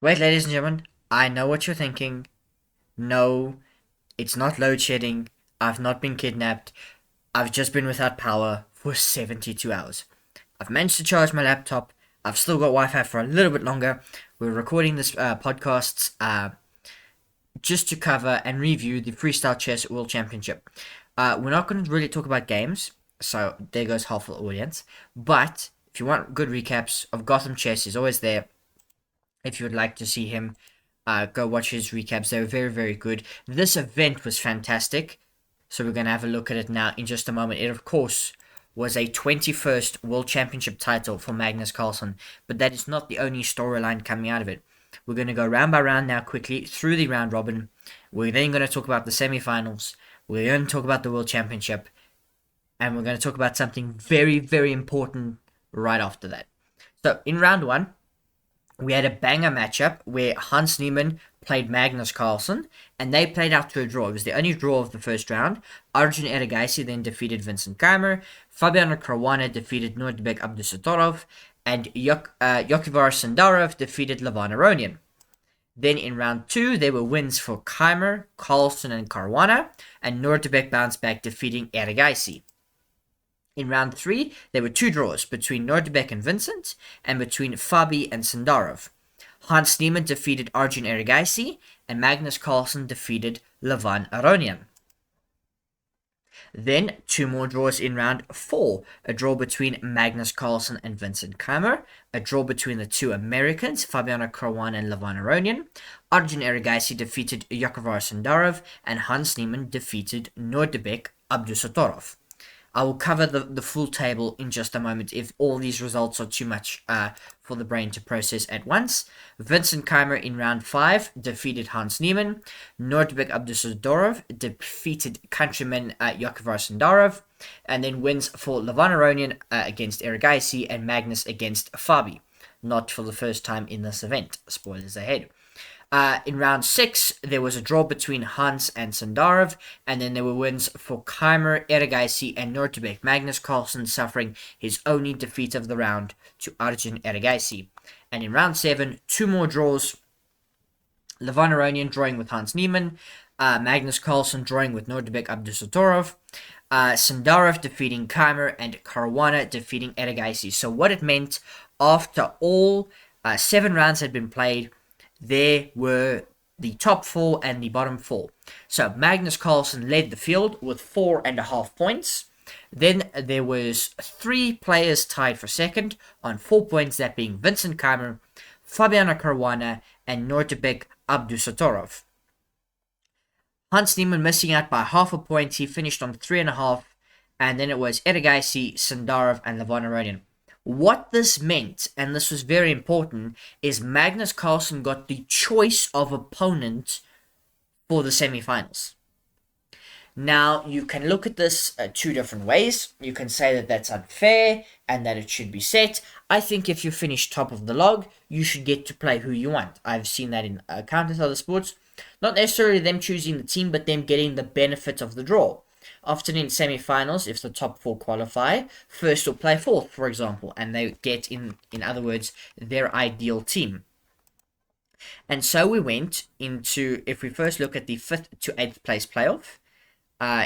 Wait, ladies and gentlemen, I know what you're thinking. No, it's not load shedding. I've not been kidnapped. I've just been without power for 72 hours. I've managed to charge my laptop. I've still got Wi Fi for a little bit longer. We're recording this podcast just to cover and review the Freestyle Chess World Championship. We're not going to really talk about games, so there goes half the audience. But if you want good recaps of Gotham Chess, is always there. If you would like to see him, go watch his recaps. They were very, very good. This event was fantastic. So we're going to have a look at it now in just a moment. It, of course, was a 21st World Championship title for Magnus Carlsen. But that is not the only storyline coming out of it. We're going to go round by round now quickly through the round robin. We're then going to talk about the semi-finals. We're going to talk about the World Championship. And we're going to talk about something very, very important right after that. So in round one, we had a banger matchup where Hans Niemann played Magnus Carlsen, and they played out to a draw. It was the only draw of the first round. Arjun Erigaisi then defeated Vincent Keimer. Fabiano Caruana defeated Nordbek Abdusattorov, and Yokivar Sandarov defeated Levan Aronian. Then in round two, there were wins for Keimer, Carlsen, and Caruana, and Nordbek bounced back, defeating Erigaisi. In round three, there were two draws between Nordbeck and Vincent, and between Fabi and Sandarov. Hans Niemann defeated Arjun Erigaisi, and Magnus Carlsen defeated Levan Aronian. Then, two more draws in round four. A draw between Magnus Carlsen and Vincent Keimer. A draw between the two Americans, Fabiano Caruana and Levan Aronian. Arjun Erigaisi defeated Yakovar Sandarov, and Hans Niemann defeated Nordbeck Abdusattorov. I will cover the full table in just a moment if all these results are too much for the brain to process at once. Vincent Keimer in round 5 defeated Hans Niemann. Nordbeck Abdusattorov defeated countryman Yakovar Sandarov. And then wins for Levan Aronian against Erigaisi and Magnus against Fabi. Not for the first time in this event. Spoilers ahead. In round 6, there was a draw between Hans and Sandarov, and then there were wins for Keimer, Erigaisi, and Nordbeck. Magnus Carlsen suffering his only defeat of the round to Arjun Erigaisi. And in round 7, two more draws. Levan Aronian drawing with Hans Niemann, Magnus Carlsen drawing with Nordbeck Abdusattorov, Sandarov defeating Keimer, and Caruana defeating Erigaisi. So what it meant, after all 7 rounds had been played, there were the top 4 and the bottom 4. So Magnus Carlsen led the field with 4.5 points. Then there was 3 players tied for second on 4 points, that being Vincent Keimer, Fabiano Caruana, and Nordbeck Abdusattorov. Hans Niemann missing out by half a point. He finished on 3.5. And then it was Erigaisi, Sandarov, and Levan Aronian. What this meant, and this was very important, is Magnus Carlsen got the choice of opponent for the semi-finals. Now, you can look at this 2 different ways. You can say that that's unfair and that it should be set. I think if you finish top of the log, you should get to play who you want. I've seen that in countless other sports. Not necessarily them choosing the team, but them getting the benefit of the draw. Often in semi-finals, if the top 4 qualify, first will play fourth, for example, and they get, in other words, their ideal team. And so we went into, if we first look at the 5th to 8th place playoff,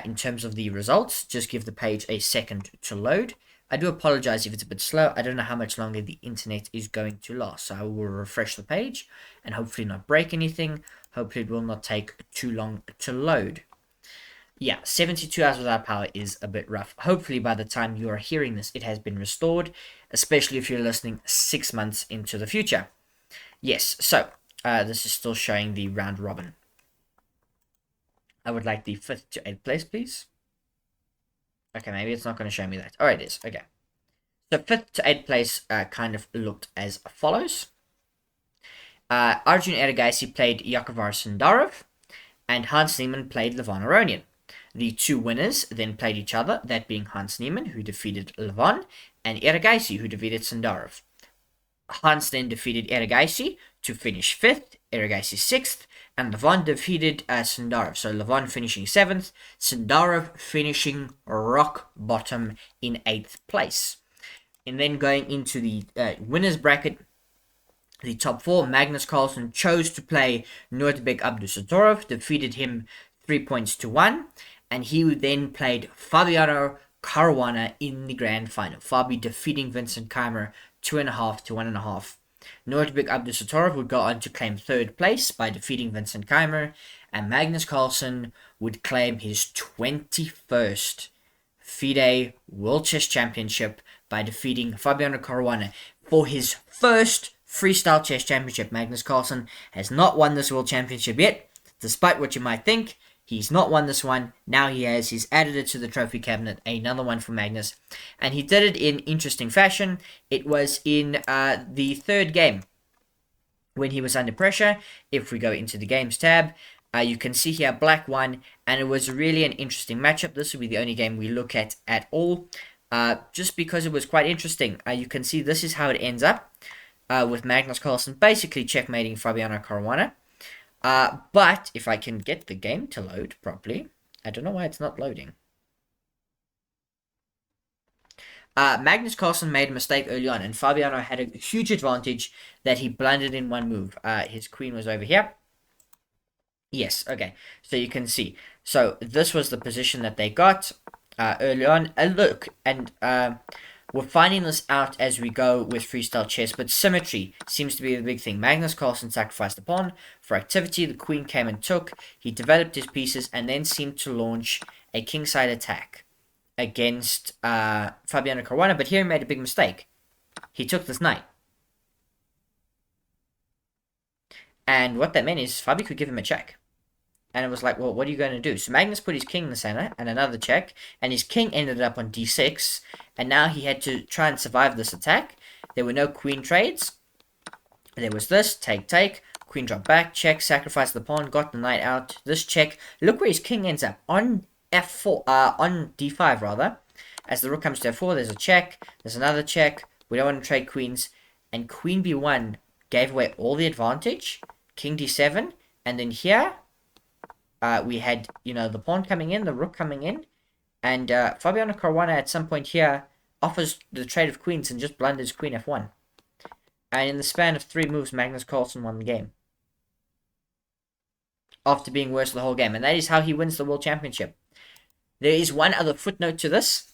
in terms of the results, just give the page a second to load. I do apologize if it's a bit slow. I don't know how much longer the internet is going to last, so I will refresh the page and hopefully not break anything. Hopefully it will not take too long to load. Yeah, 72 hours without power is a bit rough. Hopefully by the time you are hearing this, it has been restored, especially if you're listening 6 months into the future. Yes, so this is still showing the round robin. I would like the 5th to 8th place, please. Okay, maybe it's not going to show me that. Oh, it is. Okay. So 5th to 8th place kind of looked as follows. Arjun Erigaisi played Yakovar Sandarov, and Hans Niemann played Levan Aronian. The 2 winners then played each other, that being Hans Niemann, who defeated Levan, and Erigaisi, who defeated Sandarov. Hans then defeated Erigaisi to finish 5th, Erigaisi 6th, and Levan defeated Sandarov. So Levan finishing 7th, Sandarov finishing rock bottom in 8th place. And then going into the winners bracket, the top four, Magnus Carlsen chose to play Nordbek Abdusattorov, defeated him 3 points to 1, and he then played Fabiano Caruana in the grand final. Fabi defeating Vincent Keimer 2.5 to 1.5. Nordbek Abdusattorov would go on to claim third place by defeating Vincent Keimer, and Magnus Carlsen would claim his 21st FIDE World Chess Championship by defeating Fabiano Caruana. For his first Freestyle Chess Championship, Magnus Carlsen has not won this World Championship yet, despite what you might think. He's not won this one. Now he has. He's added it to the trophy cabinet. Another one for Magnus. And he did it in interesting fashion. It was in the third game when he was under pressure. If we go into the games tab, you can see here Black won. And it was really an interesting matchup. This will be the only game we look at all. Just because it was quite interesting. You can see this is how it ends up. With Magnus Carlsen basically checkmating Fabiano Caruana. But if I can get the game to load properly, I don't know why it's not loading. Magnus Carlsen made a mistake early on, and Fabiano had a huge advantage that he blundered in one move. His queen was over here. Yes, okay. So you can see. So this was the position that they got early on. Look, and we're finding this out as we go with Freestyle Chess, but symmetry seems to be the big thing. Magnus Carlsen sacrificed a pawn. For activity, the queen came and took. He developed his pieces and then seemed to launch a kingside attack against Fabiano Caruana, but here he made a big mistake. He took this knight. And what that meant is Fabi could give him a check. And it was like, well, what are you going to do? So Magnus put his king in the center and another check. And his king ended up on d6. And now he had to try and survive this attack. There were no queen trades. There was this, take. Queen dropped back, check, sacrifice the pawn, got the knight out. This check. Look where his king ends up. On f4, on d5 rather. As the rook comes to f4, there's a check. There's another check. We don't want to trade queens. And queen b1 gave away all the advantage. King d7. And then here we had, the pawn coming in, the rook coming in, and Fabiano Caruana at some point here offers the trade of queens and just blunders queen f1. And in the span of 3 moves, Magnus Carlsen won the game. After being worse the whole game. And that is how he wins the World Championship. There is one other footnote to this.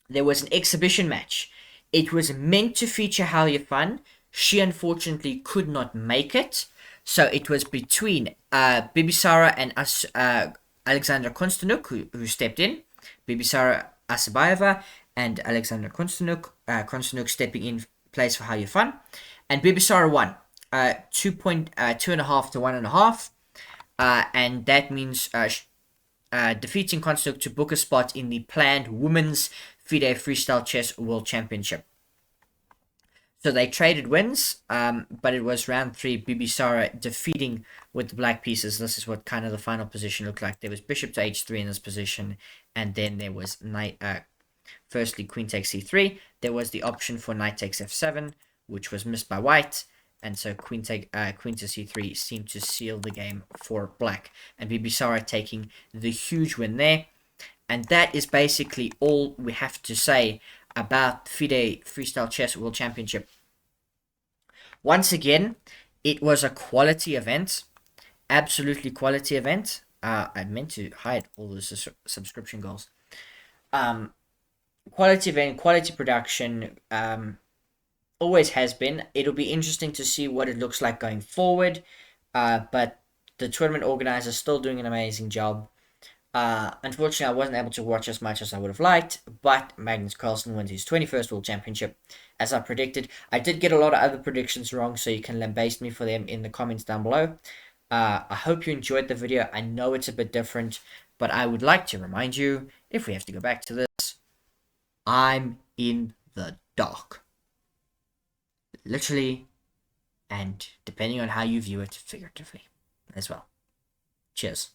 There was an exhibition match. It was meant to feature How You Fun. She unfortunately could not make it. So it was between Bibisara and Alexandra Konstanuk, who stepped in. Bibisara Asabayeva and Alexandra Konstanuk. Konstanuk stepping in place for How You Fun. And Bibisara won. 2.5 to 1.5. And that means defeating Konstanuk to book a spot in the planned Women's FIDE Freestyle Chess World Championship. So they traded wins, but it was round 3, Bibisara defeating with the black pieces. This is what kind of the final position looked like. There was bishop to h3 in this position, and then there was knight. Firstly, queen takes c3. There was the option for knight takes f7, which was missed by white, and so queen to c3 seemed to seal the game for black. And Bibisara taking the huge win there, and that is basically all we have to say about FIDE Freestyle Chess World Championship. Once again, it was a quality event. Absolutely quality event. I meant to hide all the subscription goals. Quality event, quality production. Always has been. It'll be interesting to see what it looks like going forward. But the tournament organizer is still doing an amazing job. Unfortunately, I wasn't able to watch as much as I would have liked, but Magnus Carlsen wins his 21st World Championship, as I predicted. I did get a lot of other predictions wrong, so you can lambaste me for them in the comments down below. I hope you enjoyed the video. I know it's a bit different, but I would like to remind you, if we have to go back to this, I'm in the dark. Literally, and depending on how you view it, figuratively as well. Cheers.